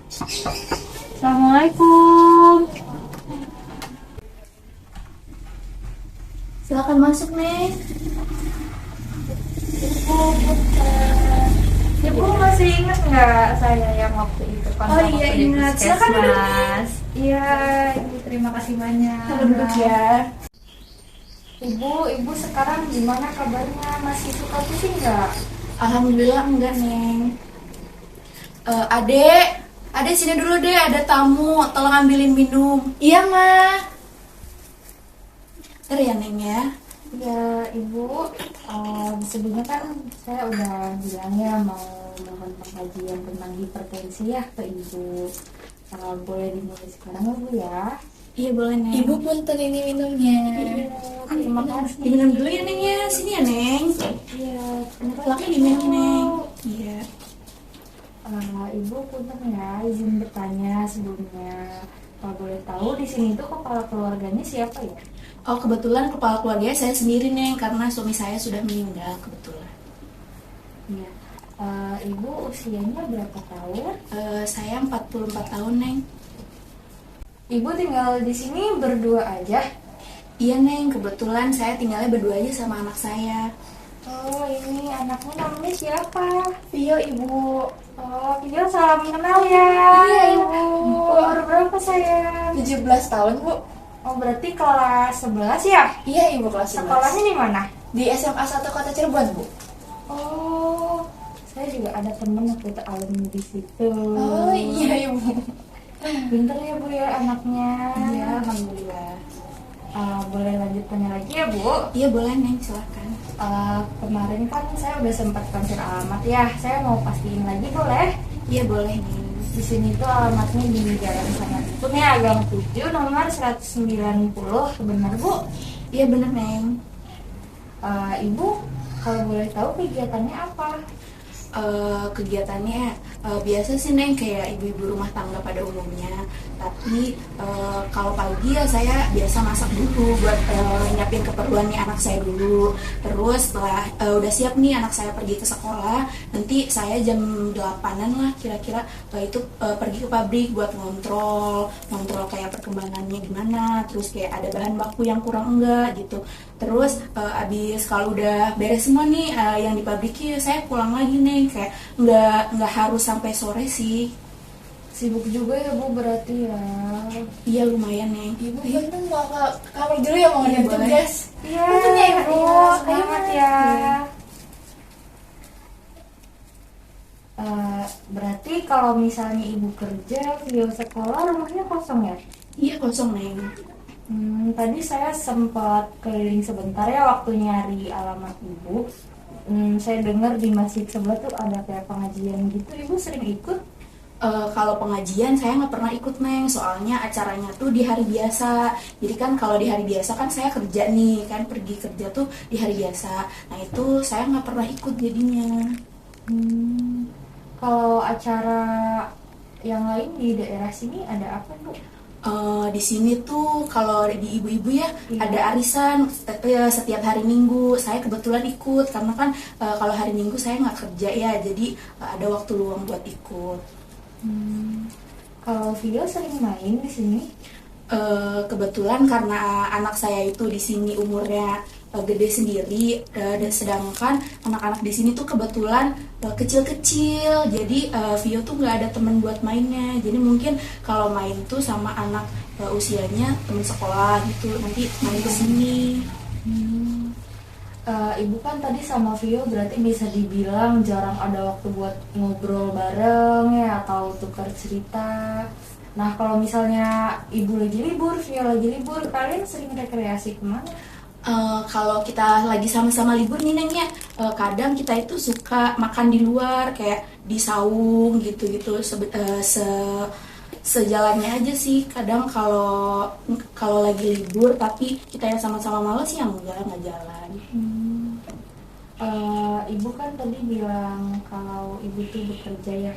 Assalamualaikum. Silakan masuk, Neng. Ibu masih ingat nggak saya yang waktu itu pas Oh waktu iya, di ingat. Silakan duduk, puskesmas? Iya, Ibu terima kasih banyak. Silakan duduk ya. Ibu sekarang gimana kabarnya? Masih suka pusing nggak? Alhamdulillah enggak, Neng. Adek sini dulu deh, ada tamu. Tolong ambilin minum. Iya, Ma. Ntar ya, Neng ya. Ya, Ibu, sebelumnya kan saya udah bilang ya mau mohon pengkajian tentang hipertensi ya ke Ibu. Boleh dimulai sekarang ya, Bu ya? Iya, boleh, Neng. Ibu punten ini minumnya. Iya, terima kasih. Diminum dulu ya, Neng ya. Sini ya, Neng. Iya, terima Silakan diminum, Neng. Iya. Ibu punten ya, izin bertanya sebelumnya. Kalau boleh tahu di sini tuh kepala keluarganya siapa ya? Oh, kebetulan kepala keluarga saya sendiri, Neng, karena suami saya sudah meninggal kebetulan. Iya. Ibu usianya berapa tahun? Saya 44 tahun, Neng. Ibu tinggal di sini berdua aja? Iya, Neng, kebetulan saya tinggalnya berdua aja sama anak saya. Oh, ini anaknya namanya siapa? Vio, Ibu. Oh, Vio, salam kenal ya. Iya, Ibu. Umur berapa sayang? 17 tahun, Bu. Oh, berarti kelas 11 ya? Iya, Ibu, kelas 11. Sekolahnya di mana? Di SMA 1 Kota Cirebon, Bu. Oh, saya juga ada temen waktu itu alumni di situ. Oh, iya, Ibu. Pinter ya Bu ya anaknya. Iya, alhamdulillah. Boleh lanjut tanya lagi ya Bu? Iya, boleh, Neng, silakan. Kemarin kan saya udah sempat konfir alamat ya. Saya mau pastiin lagi boleh? Iya, boleh, Neng. Di sini tuh alamatnya di Jalan Sangat Dukun ya, Gang 7 nomor 190. Benar Bu? Iya, bener, Neng. Ibu kalau boleh tahu kegiatannya apa? Kegiatannya biasa sih, Neng, kayak ibu-ibu rumah tangga pada umumnya. Tapi kalau pagi ya saya biasa masak dulu buat nyiapin keperluannya anak saya dulu. Terus setelah udah siap nih anak saya pergi ke sekolah, nanti saya jam 8-an lah kira-kira itu pergi ke pabrik buat ngontrol kayak perkembangannya gimana, terus kayak ada bahan baku yang kurang enggak gitu. Terus abis kalau udah beres semua nih yang di pabriknya, saya pulang lagi nih, kayak nggak harus sampai sore sih. Sibuk juga ya Bu berarti ya. Iya, lumayan, Neng. Ibu, punten mau ke kamar dulu ya, mau Iya, ngerjain boleh. tugas. Iya, Punten ya, Ibu. iya, semangat Ayo, ya. Iya. Berarti kalau misalnya Ibu kerja, Vio sekolah, rumahnya kosong ya? Iya, kosong, Neng. Tadi saya sempat keliling sebentar ya waktu nyari alamat Ibu. Saya dengar di masjid sebelah tuh ada kayak pengajian gitu. Ibu sering ikut? Kalau pengajian saya nggak pernah ikut, Neng, soalnya acaranya tuh di hari biasa. Jadi kan kalau di hari biasa kan saya kerja nih, kan pergi kerja tuh di hari biasa. Nah itu saya nggak pernah ikut jadinya. Hmm, Kalau acara yang lain di daerah sini ada apa Bu? Di sini tuh kalau di ibu-ibu ya Iya. ada arisan setiap hari Minggu. Saya kebetulan ikut karena kan kalau hari Minggu saya nggak kerja ya, jadi ada waktu luang buat ikut. Kalau Vio sering main di sini? Kebetulan karena anak saya itu di sini umurnya gede sendiri, dan sedangkan anak-anak di sini tuh kebetulan kecil-kecil, jadi Vio tuh nggak ada teman buat mainnya. Jadi mungkin kalau main tuh sama anak usianya teman sekolah gitu, nanti main ke sini. Ibu kan tadi sama Vio berarti bisa dibilang jarang ada waktu buat ngobrol bareng ya atau tukar cerita. Nah kalau misalnya Ibu lagi libur, Vio lagi libur, kalian sering rekreasi kemana? Kalau kita lagi sama-sama libur nih, Neng, ya, kadang kita itu suka makan di luar kayak di saung gitu-gitu, sejalannya aja sih. Kadang kalau lagi libur tapi kita yang sama-sama malas ya nggak jalan. Ibu kan tadi bilang kalau Ibu tuh bekerja ya.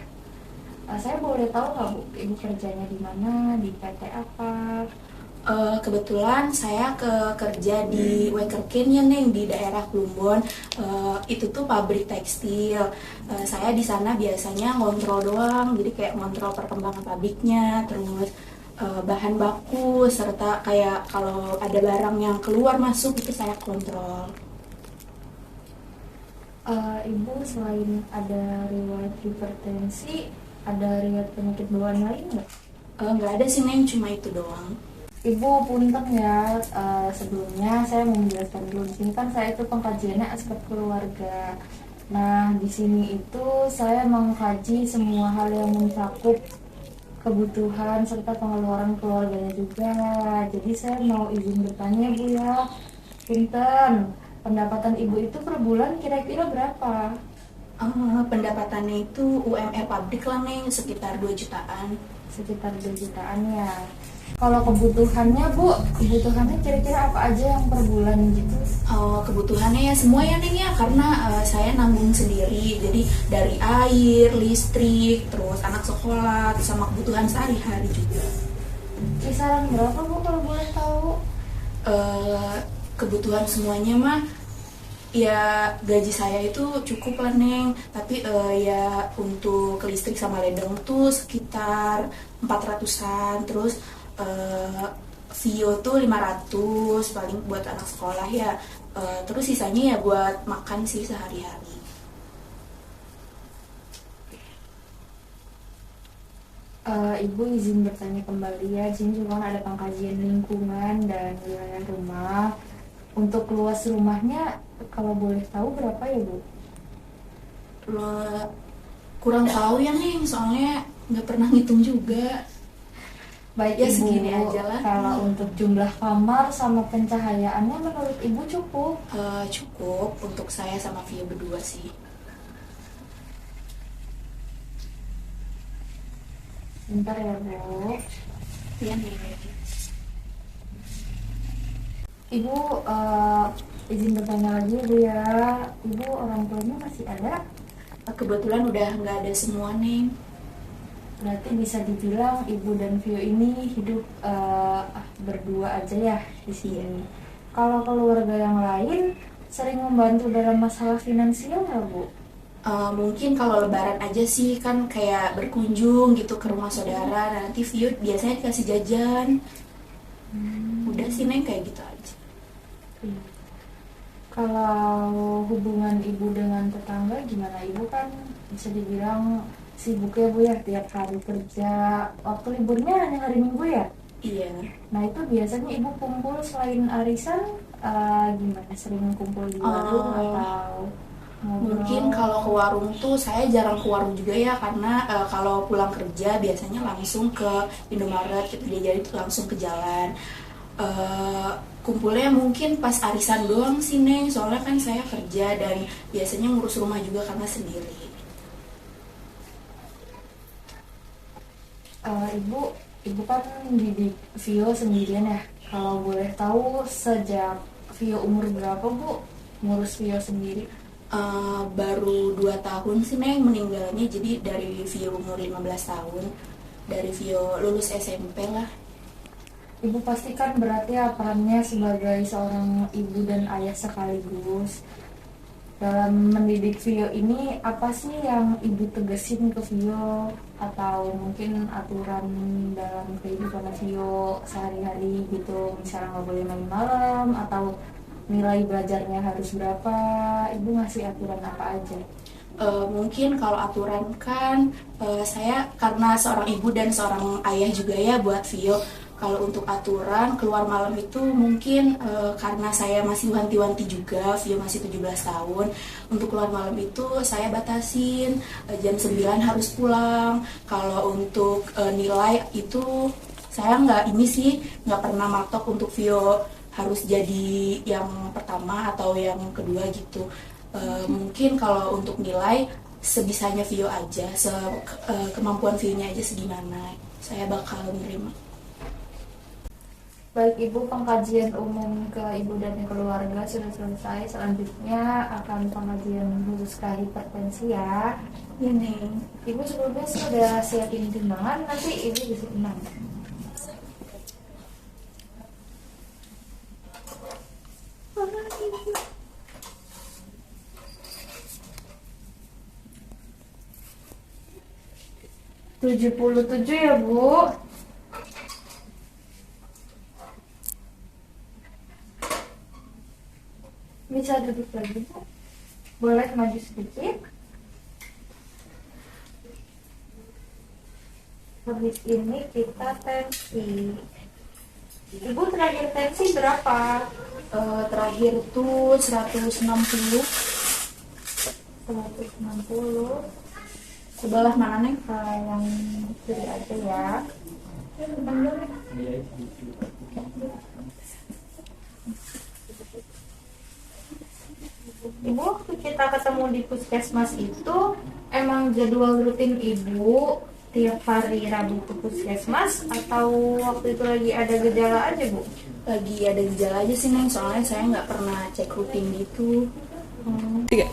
Saya boleh tahu nggak Bu, Ibu kerjanya di mana, di PT apa? Kebetulan saya kerja di Wekerken ya Neng, di daerah Plumbon. Itu tuh pabrik tekstil. Saya di sana biasanya ngontrol doang, jadi kayak ngontrol perkembangan pabriknya, terus bahan baku, serta kayak kalau ada barang yang keluar masuk itu saya kontrol. Ibu selain ada riwayat hipertensi, ada riwayat penyakit bawaan lain nggak? Nggak ada sih Neng, cuma itu doang. Ibu punten ya, sebelumnya saya mau menjelaskan dulu. Di sini kan saya itu pengkajiannya aspek keluarga. Nah, di sini itu saya mengkaji semua hal yang mencakup kebutuhan serta pengeluaran keluarganya juga. Jadi saya mau izin bertanya Bu ya, punten, pendapatan Ibu itu per bulan kira-kira berapa? Pendapatannya itu UMR pabrik lah Neng, sekitar 2 jutaan. Sekitar 2 jutaan ya. Kalau kebutuhannya Bu, kebutuhannya kira-kira apa aja yang per bulan gitu? Kebutuhannya ya semua ya Neng ya, karena saya nanggung sendiri, jadi dari air, listrik, terus anak sekolah, terus sama kebutuhan sehari-hari juga. Kisaran berapa Bu kalau boleh tahu? Kebutuhan semuanya mah ya gaji saya itu cukup lah Neng, tapi ya untuk listrik sama ledeng tuh sekitar 400-an, terus Vio tuh 500 paling buat anak sekolah ya. Terus sisanya ya buat makan sih sehari-hari. Ibu izin bertanya kembali ya, di sini juga kan ada pengkajian lingkungan dan wilayah rumah. Untuk luas rumahnya kalau boleh tahu berapa ya Bu? Kurang tahu ya Neng, soalnya nggak pernah ngitung juga. Baik Ya, Ibu, segini aja lah. kalau untuk jumlah kamar sama pencahayaannya menurut Ibu cukup? Cukup untuk saya sama Vio berdua sih. Bentar ya Bu. Iya Neng. Ibu izin bertanya lagi Bu ya, Ibu orang tuanya masih ada? Kebetulan udah nggak ada semua Neng. Berarti bisa dibilang Ibu dan Vio ini hidup berdua aja ya di sini. Kalau keluarga yang lain sering membantu dalam masalah finansial nggak Bu? Mungkin kalau lebaran aja sih, kan kayak berkunjung gitu ke rumah saudara, nanti Vio biasanya dikasih jajan. Udah sih Neng, kayak gitu aja. Kalau hubungan Ibu dengan tetangga gimana? Ibu kan bisa dibilang sibuk ya Bu ya, tiap hari kerja. Waktu liburnya hanya hari Minggu ya? Iya. Nah itu biasanya Ibu kumpul selain arisan gimana? Sering kumpul di warung atau ngobrol? Mungkin kalau ke warung tuh saya jarang ke warung juga ya, karena kalau pulang kerja biasanya langsung ke Indomaret gitu, dia jadi langsung ke jalan. Kumpulnya mungkin pas arisan doang sih Neng, soalnya kan saya kerja dan biasanya ngurus rumah juga karena sendiri. Ibu kan didik Vio sendirian ya. Kalau boleh tahu sejak Vio umur berapa Bu ngurus Vio sendiri? Baru 2 tahun sih Neng meninggalnya, jadi dari Vio umur 15 tahun, dari Vio lulus SMP lah. Ibu pastikan berarti ya perannya sebagai seorang ibu dan ayah sekaligus. Dalam mendidik Vio ini apa sih yang Ibu tegesin ke Vio? Atau mungkin aturan dalam kehidupan Vio sehari-hari gitu, misalnya nggak boleh main malam atau nilai belajarnya harus berapa? Ibu ngasih aturan apa aja? Mungkin kalau aturan kan saya karena seorang ibu dan seorang ayah juga ya buat Vio. Kalau untuk aturan keluar malam itu mungkin karena saya masih wanti-wanti juga, Vio masih 17 tahun. Untuk keluar malam itu saya batasin jam 9 harus pulang. Kalau untuk nilai itu saya nggak pernah matok untuk Vio harus jadi yang pertama atau yang kedua gitu. Mungkin kalau untuk nilai sebisanya Vio aja, kemampuan Vio-nya aja segimana, saya bakal menerima. Baik Ibu, pengkajian umum ke Ibu dan keluarga sudah selesai. Selanjutnya akan pengkajian khusus ke hipertensi ya. Ya Neng. Ibu sebelumnya sudah siapin timbangan, nanti Ibu bisa tenang. 77 ya, Bu. Bisa duduk lagi, Bu. Boleh maju sedikit. Habis ini kita tensi. Ibu terakhir tensi berapa? Terakhir tuh 160. 160. Sebelah mana Neng? Yang kiri aja ya. Ibu, waktu kita ketemu di puskesmas itu emang jadwal rutin Ibu tiap hari Rabu ke puskesmas atau waktu itu lagi ada gejala aja, Bu? Lagi ada gejala aja sih Neng, soalnya saya nggak pernah cek rutin gitu. Tiga.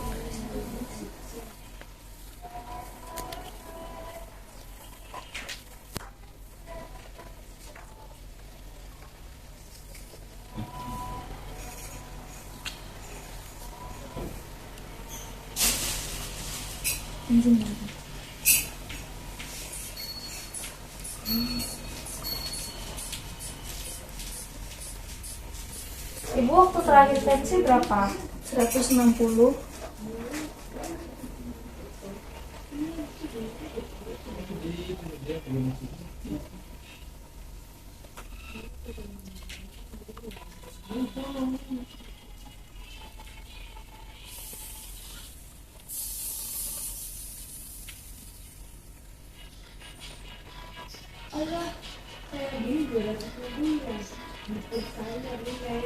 Ibu waktu terakhir tensi berapa? 160.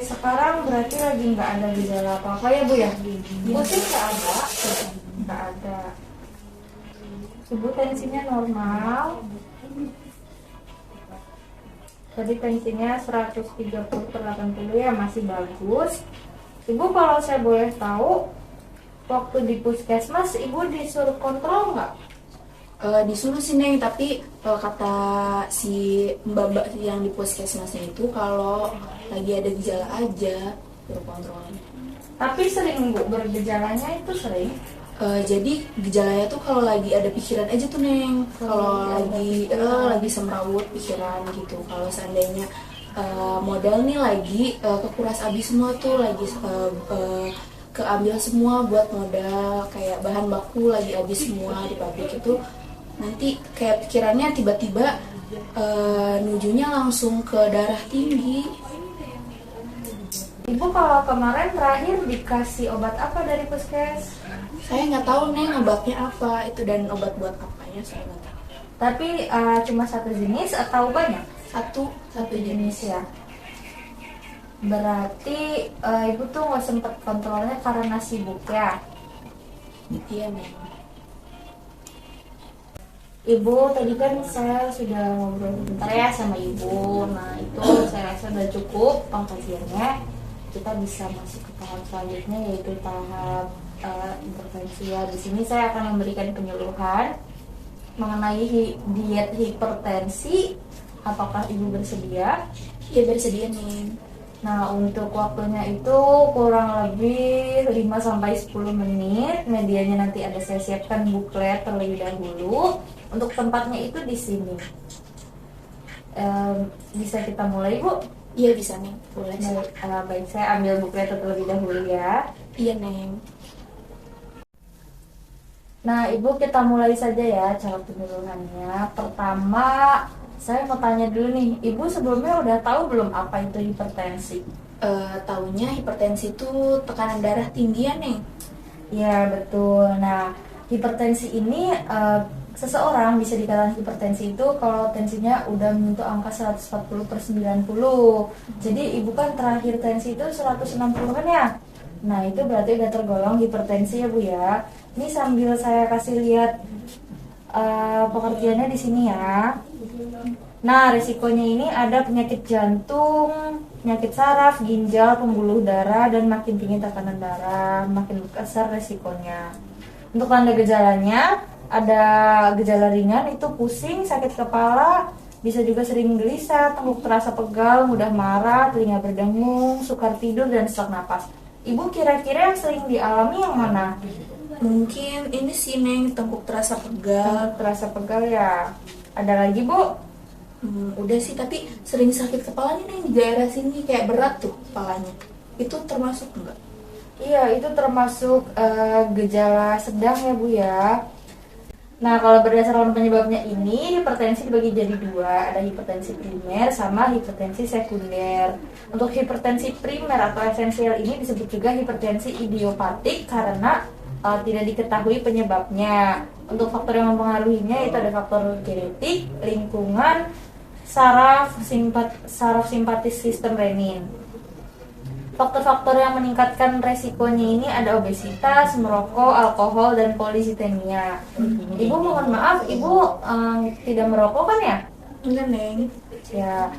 Sekarang berarti lagi nggak ada gejala apa-apa ya, Bu ya? Pusing nggak ada? Nggak ada. Ibu tensinya normal. Tadi tensinya 130/80 ya, masih bagus. Ibu, kalau saya boleh tahu, waktu di puskesmas Ibu disuruh kontrol nggak? Disuruh sih Neng, tapi kata si mbak-mbak yang di puskesmasnya itu kalau lagi ada gejala aja suruh kontrolnya. Tapi sering, Bu, bergejalanya itu sering. Jadi gejalanya tuh kalau lagi ada pikiran aja tuh Neng, kalau lagi semrawut pikiran gitu. Kalau seandainya modal nih lagi kekuras habis semua tuh, lagi keambil semua buat modal, kayak bahan baku lagi habis semua di pabrik itu, nanti kayak pikirannya tiba-tiba nujunya langsung ke darah tinggi. Ibu, kalau kemarin terakhir dikasih obat apa dari puskes? Saya nggak tahu Neng obatnya apa itu dan obat buat apanya saya nggak tahu. Tapi cuma satu jenis atau banyak? Satu Jenis ya. Berarti Ibu tuh nggak sempet kontrolnya karena sibuk ya? Iya Neng. Ibu, tadi kan saya sudah ngobrol sebentar ya sama Ibu. Nah, itu saya rasa sudah cukup pengkajiannya. Kita bisa masuk ke tahap selanjutnya, yaitu tahap intervensi ya. Di sini saya akan memberikan penyuluhan mengenai diet hipertensi. Apakah Ibu bersedia? Iya bersedia Neng. Nah, untuk waktunya itu kurang lebih 5-10 menit. Medianya nanti ada saya siapkan buklet terlebih dahulu. Untuk tempatnya itu di sini. Bisa kita mulai, Bu? Iya bisa Neng, boleh. Baik, saya ambil buklet terlebih dahulu ya. Iya Neng. Nah, Ibu, kita mulai saja ya cara penyuluhannya. Pertama, saya mau tanya dulu nih, Ibu sebelumnya udah tahu belum apa itu hipertensi? Taunya hipertensi itu tekanan darah tinggi ya Neng. Ya, betul. Nah, hipertensi ini seseorang bisa dikatakan hipertensi itu kalau tensinya udah menyentuh angka 140/90. Jadi Ibu kan terakhir tensi itu 160 kan ya? Nah, itu berarti udah tergolong hipertensi ya, Bu ya. Ini sambil saya kasih lihat pengertiannya di sini ya. Nah, risikonya ini ada penyakit jantung, penyakit saraf, ginjal, pembuluh darah, dan makin tinggi tekanan darah, makin besar risikonya. Untuk tanda gejalanya, ada gejala ringan itu pusing, sakit kepala, bisa juga sering gelisah, tengkuk terasa pegal, mudah marah, telinga berdengung, sukar tidur, dan sesak napas. Ibu kira-kira yang sering dialami yang mana? Mungkin ini sih Neng, tengkuk terasa pegal. Terasa pegal ya. Ada lagi Bu? Udah sih, tapi sering sakit kepalanya nih di daerah sini, kayak berat tuh kepalanya. Itu termasuk enggak? Iya, itu termasuk gejala sedang ya Bu ya. Nah, kalau berdasarkan penyebabnya ini, hipertensi dibagi jadi dua, ada hipertensi primer sama hipertensi sekunder. Untuk hipertensi primer atau esensial ini disebut juga hipertensi idiopatik karena tidak diketahui penyebabnya. Untuk faktor yang mempengaruhinya itu ada faktor genetik, lingkungan, saraf simpatis sistem renin. Faktor-faktor yang meningkatkan resikonya ini ada obesitas, merokok, alkohol, dan polisitemia. Ibu mohon maaf, Ibu tidak merokok kan ya? Enggak, Neng. Ya.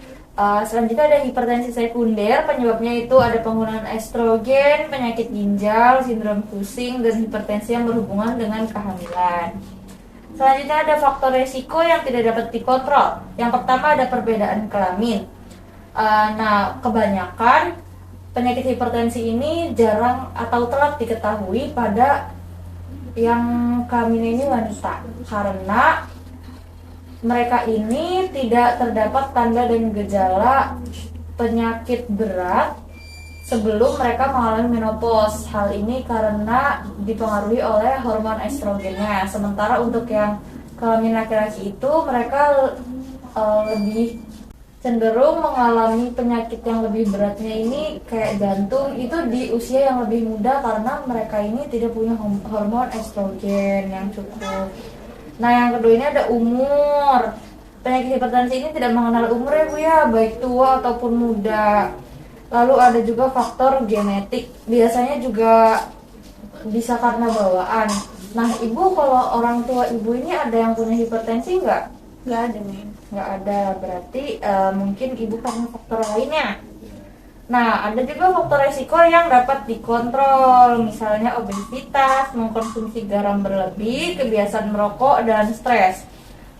Selanjutnya ada hipertensi sekunder, penyebabnya itu ada penggunaan estrogen, penyakit ginjal, sindrom Cushing, dan hipertensi yang berhubungan dengan kehamilan. Selanjutnya ada faktor resiko yang tidak dapat dikontrol. Yang pertama ada perbedaan kelamin. Nah, kebanyakan penyakit hipertensi ini jarang atau telat diketahui pada yang kelaminnya ini wanita karena mereka ini tidak terdapat tanda dan gejala penyakit berat sebelum mereka mengalami menopause. Hal ini karena dipengaruhi oleh hormon estrogennya. Sementara untuk yang kelamin laki-laki itu mereka lebih cenderung mengalami penyakit yang lebih beratnya ini kayak jantung itu di usia yang lebih muda karena mereka ini tidak punya hormon estrogen yang cukup. Nah, yang kedua ini ada umur. Penyakit hipertensi ini tidak mengenal umur ya Bu ya, baik tua ataupun muda. Lalu ada juga faktor genetik. Biasanya juga bisa karena bawaan. Nah, Ibu kalau orang tua Ibu ini ada yang punya hipertensi nggak? Nggak ada, Neng. Nggak ada, berarti mungkin Ibu karena faktor lainnya. Nah, ada juga faktor resiko yang dapat dikontrol, misalnya obesitas, mengkonsumsi garam berlebih, kebiasaan merokok, dan stres.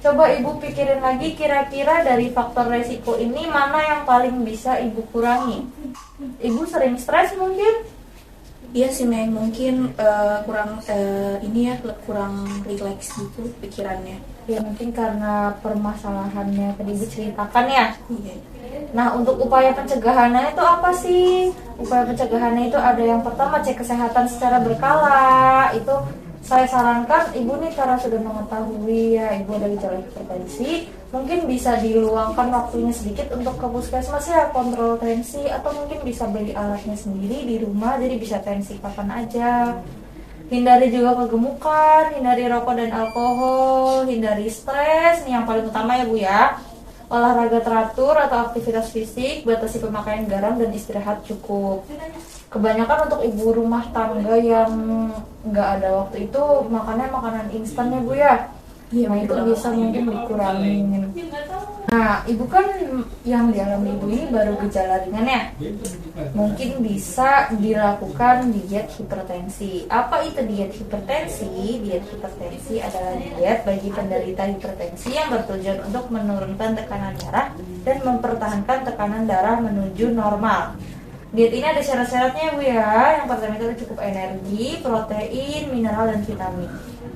Coba Ibu pikirin lagi kira-kira dari faktor resiko ini mana yang paling bisa Ibu kurangi. Ibu sering stres mungkin? Iya sih, Neng, mungkin kurang rileks gitu pikirannya. Ya mungkin karena permasalahannya tadi Ibu ceritakan ya. Iya. Nah, untuk upaya pencegahannya itu apa sih? Upaya pencegahannya itu ada yang pertama cek kesehatan secara berkala. Itu saya sarankan Ibu nih karena sudah mengetahui ya Ibu ada gejala hipertensi, mungkin bisa diluangkan waktunya sedikit untuk ke puskesmas ya, kontrol tensi, atau mungkin bisa beli alatnya sendiri di rumah jadi bisa tensi kapan aja. Hindari juga kegemukan, hindari rokok dan alkohol, hindari stres, nih yang paling utama ya Bu ya. Olahraga teratur atau aktivitas fisik, batasi pemakaian garam dan istirahat cukup. Kebanyakan untuk ibu rumah tangga yang nggak ada waktu itu makannya makanan instan ya Bu ya. Iya, Nah itu bisa mungkin dikurangin. Nah, Ibu kan yang dialami Ibu ini baru gejala ringan ya. Mungkin bisa dilakukan diet hipertensi. Apa itu diet hipertensi? Diet hipertensi adalah diet bagi penderita hipertensi yang bertujuan untuk menurunkan tekanan darah dan mempertahankan tekanan darah menuju normal. Diet ini ada syarat-syaratnya Bu ya. Yang pertama itu ada cukup energi, protein, mineral, dan vitamin.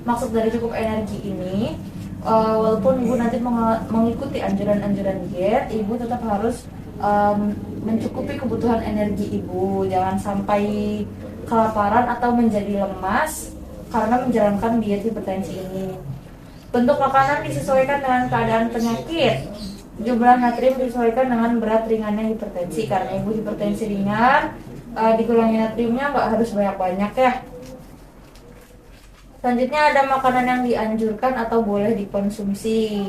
Maksud dari cukup energi ini, walaupun Ibu nanti mengikuti anjuran-anjuran diet, Ibu tetap harus mencukupi kebutuhan energi Ibu. Jangan sampai kelaparan atau menjadi lemas karena menjalankan diet hipertensi ini. Bentuk makanan disesuaikan dengan keadaan penyakit. Jumlah natrium disesuaikan dengan berat ringannya hipertensi. Karena Ibu hipertensi ringan, dikurangi natriumnya nggak harus banyak-banyak ya. Selanjutnya ada makanan yang dianjurkan atau boleh dikonsumsi.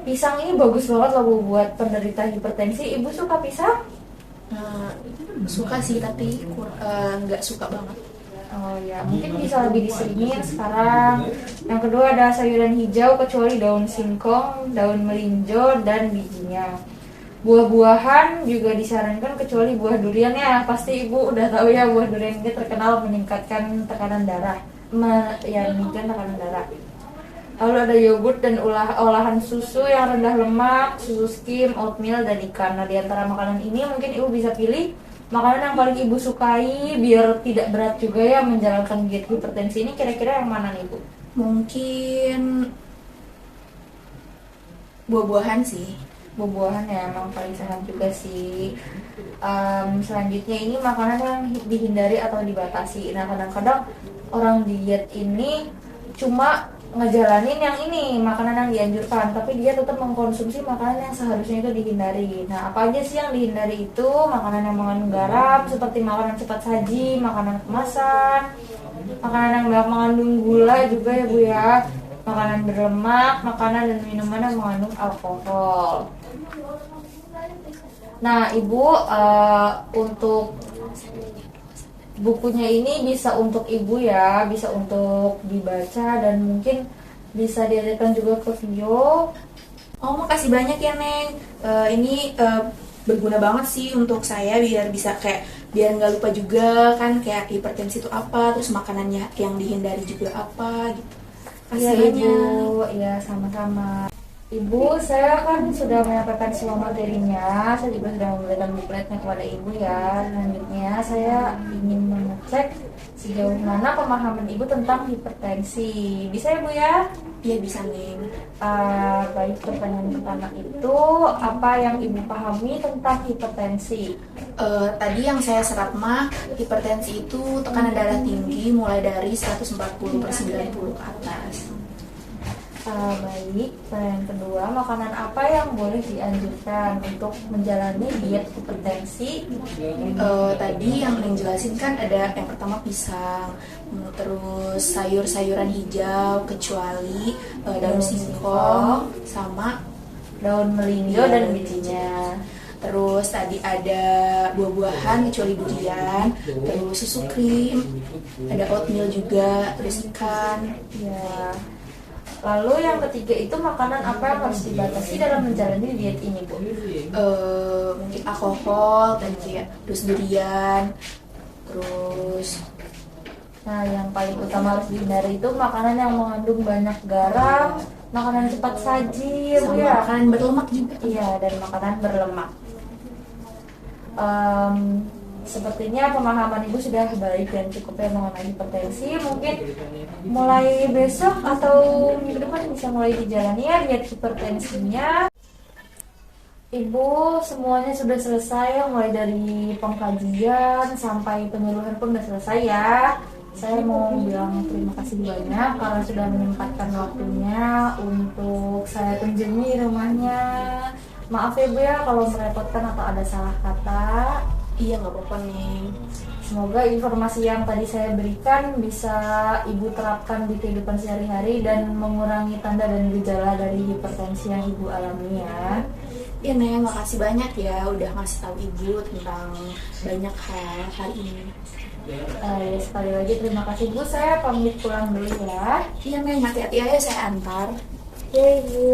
Pisang ini bagus banget loh Bu buat penderita hipertensi. Ibu suka pisang? Suka sih, tapi nggak suka banget. Oh ya, mungkin bisa lebih diseringin sekarang. Yang kedua ada sayuran hijau kecuali daun singkong, daun melinjo, dan bijinya. Buah-buahan juga disarankan kecuali buah durian ya. Pasti Ibu udah tahu ya buah durian ini terkenal meningkatkan tekanan darah. Meningkatkan tekanan darah. Lalu ada yogurt dan olahan susu yang rendah lemak, susu skim, oatmeal, dan ikan. Nah, di antara makanan ini mungkin Ibu bisa pilih makanan yang paling Ibu sukai biar tidak berat juga ya menjalankan diet hipertensi ini. Kira-kira yang mana nih Bu? Mungkin Buah-buahan sih. Buah-buahan ya emang paling sehat juga sih. Selanjutnya ini makanan yang dihindari atau dibatasi. Nah kadang-kadang orang diet ini cuma ngejalanin yang ini makanan yang dianjurkan, tapi dia tetap mengkonsumsi makanan yang seharusnya itu dihindari. Nah apa aja sih yang dihindari itu? Makanan yang mengandung garam seperti makanan cepat saji, makanan kemasan, makanan yang banyak mengandung gula juga ya Bu ya, makanan berlemak, makanan dan minuman yang mengandung alkohol. Nah, Ibu, untuk bukunya ini bisa untuk Ibu ya, bisa untuk dibaca dan mungkin bisa diadakan juga ke video. Oh, makasih banyak ya, Neng. Ini berguna banget sih untuk saya biar bisa biar nggak lupa juga kan kayak hipertensi itu apa, terus makanannya yang dihindari juga apa gitu. Iya Kasih banyak. Ibu, ya sama-sama. Ibu, saya kan sudah menyampaikan semua materinya. Saya juga sudah memberikan bukletnya kepada Ibu ya. Selanjutnya saya ingin mengecek sejauh mana pemahaman Ibu tentang hipertensi. Bisa Ibu ya? Iya bisa, Neng. Baik, pertanyaan pertama itu apa yang Ibu pahami tentang hipertensi? Tadi yang saya serap mah hipertensi itu tekanan darah tinggi mulai dari 140/90 ke atas. Baik, pertanyaan kedua, makanan apa yang boleh dianjurkan untuk menjalani diet hipertensi? Tadi yang Neng jelasin kan ada yang pertama pisang, terus sayur-sayuran hijau kecuali daun singkong sama Daun melinjo dan bijinya. terus tadi ada buah-buahan kecuali durian, terus susu krim, ada oatmeal juga, terus ikan. Ya. Lalu yang ketiga itu makanan apa yang harus dibatasi dalam menjalani diet ini, Bu? Mungkin alkohol tadi ya, terus durian, terus Nah, yang paling utama harus dihindari itu makanan yang mengandung banyak garam, makanan cepat saji, ya Bu sama ya. makanan berlemak juga. Iya, dan makanan berlemak. Sepertinya pemahaman Ibu sudah baik dan cukup ya mengenai hipertensi. Mungkin mulai besok atau minggu depan bisa mulai dijalani ya diet hipertensinya. Ibu, semuanya sudah selesai, mulai dari pengkajian sampai penyuluhan pun sudah selesai ya. Saya mau bilang terima kasih banyak karena sudah menyempatkan waktunya untuk saya kunjungi rumahnya. Maaf ya Bu ya kalau merepotkan atau ada salah kata. Iya nggak apa-apa nih. Semoga informasi yang tadi saya berikan bisa Ibu terapkan di kehidupan sehari-hari dan mengurangi tanda dan gejala dari hipertensi yang Ibu alami ya. Iya Neng, makasih banyak ya udah ngasih tahu Ibu tentang banyak hal hari ini. Sekali lagi terima kasih Bu, saya pamit pulang dulu ya. Iya Neng, hati-hati aja saya antar. Oke Bu.